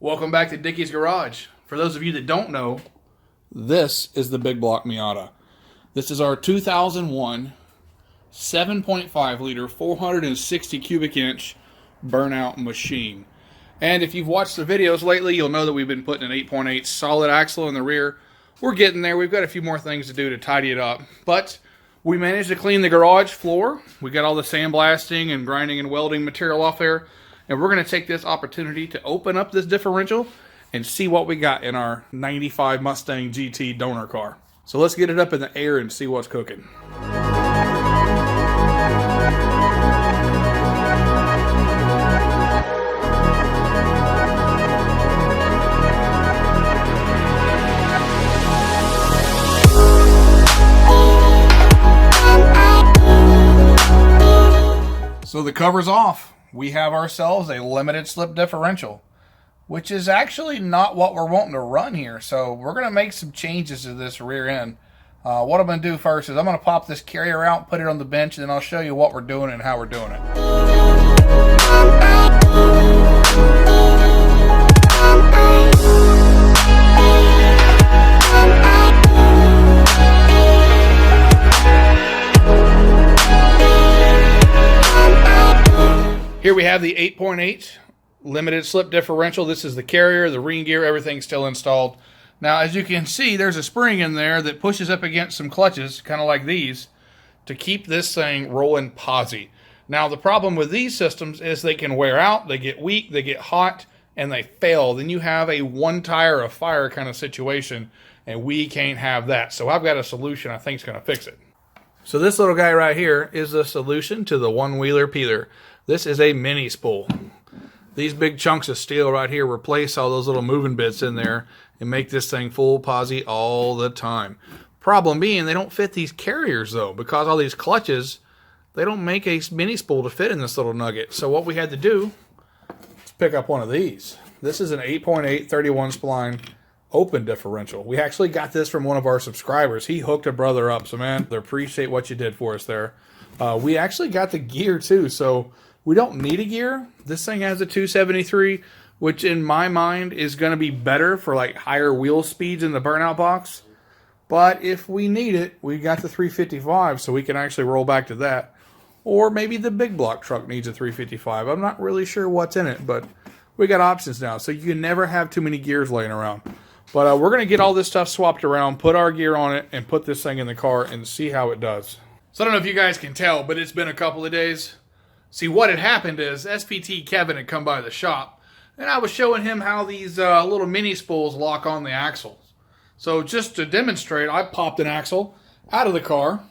Welcome back to Dicky's Garage. For those of you that don't know, this is the big block Miata. This is our 2001 7.5 liter 460 cubic inch burnout machine. And if you've watched the videos lately, you'll know that we've been putting an 8.8 solid axle in the rear. We're getting there. We've got a few more things to do to tidy it up. But we managed to clean the garage floor. We got all the sandblasting and grinding and welding material off there. And we're going to take this opportunity to open up this differential and see what we got in our 95 Mustang GT donor car. So let's get it up in the air and see what's cooking. So the cover's off. We have ourselves a limited slip differential, which is actually not what we're wanting to run here. So we're going to make some changes to this rear end. What I'm going to do first is I'm going to pop this carrier out, put it on the bench, and then I'll show you what we're doing and how we're doing it. Here we have the 8.8 limited slip differential. This is the carrier, the ring gear, everything's still installed. Now, as you can see, there's a spring in there that pushes up against some clutches, kind of like these, to keep this thing rolling posy. Now, the problem with these systems is they can wear out, they get weak, they get hot, and they fail. Then you have a one tire of fire kind of situation, and we can't have that. So I've got a solution I think is going to fix it. So this little guy right here is the solution to the one-wheeler peeler. This is a mini spool. These big chunks of steel right here replace all those little moving bits in there and make this thing full posy all the time. Problem being, they don't fit these carriers though, because all these clutches, they don't make a mini spool to fit in this little nugget. So what we had to do is pick up one of these. This is an 8.8 31 spline open differential. We actually got this from one of our subscribers. He hooked a brother up, so man, I appreciate what you did for us there. We actually got the gear too, so we don't need a gear. This thing has a 273, which in my mind is going to be better for like higher wheel speeds in the burnout box. But if we need it, we got the 355, so we can actually roll back to that. Or maybe the big block truck needs a 355. I'm not really sure what's in it, but we got options now. So you can never have too many gears laying around. But we're going to get all this stuff swapped around, put our gear on it, and put this thing in the car and see how it does. So I don't know if you guys can tell, but it's been a couple of days. See, what had happened is SPT Kevin had come by the shop, and I was showing him how these little mini spools lock on the axles. So just to demonstrate, I popped an axle out of the car,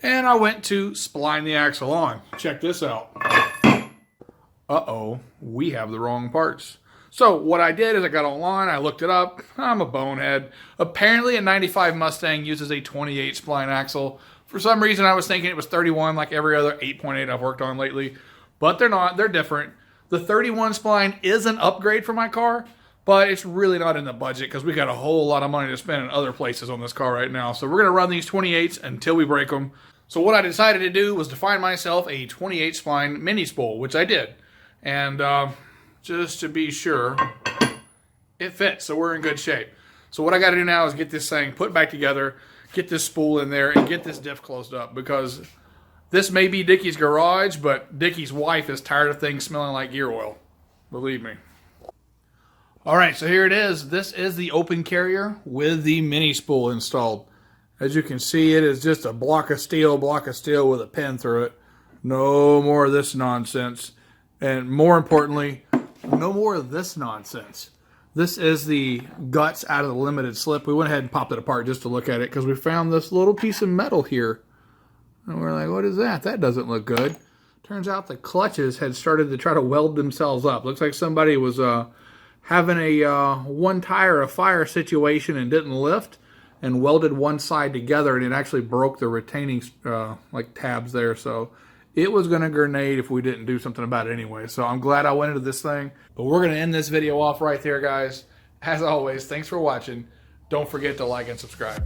and I went to spline the axle on. Check this out. Uh-oh, we have the wrong parts. So what I did is I got online, I looked it up. I'm a bonehead. Apparently a 95 Mustang uses a 28 spline axle. For some reason, I was thinking it was 31 like every other 8.8 I've worked on lately. But they're not. They're different. The 31 spline is an upgrade for my car, but it's really not in the budget because we got a whole lot of money to spend in other places on this car right now. So we're going to run these 28s until we break them. So what I decided to do was to find myself a 28 spline mini spool, which I did. And just to be sure, it fits. So we're in good shape. So what I got to do now is get this thing put back together, get this spool in there, and get this diff closed up, because this may be Dicky's garage, but Dicky's wife is tired of things smelling like gear oil. Believe me. Alright, so here it is. This is the open carrier with the mini spool installed. As you can see, it is just a block of steel with a pin through it. No more of this nonsense. And more importantly, no more of this nonsense. This is the guts out of the limited slip. We went ahead and popped it apart just to look at it because we found this little piece of metal here. And we're like, what is that? That doesn't look good. Turns out the clutches had started to try to weld themselves up. Looks like somebody was having a one tire of fire situation and didn't lift and welded one side together, and it actually broke the retaining like tabs there. So it was going to grenade if we didn't do something about it anyway. So I'm glad I went into this thing. But we're going to end this video off right there, guys. As always, thanks for watching. Don't forget to like and subscribe.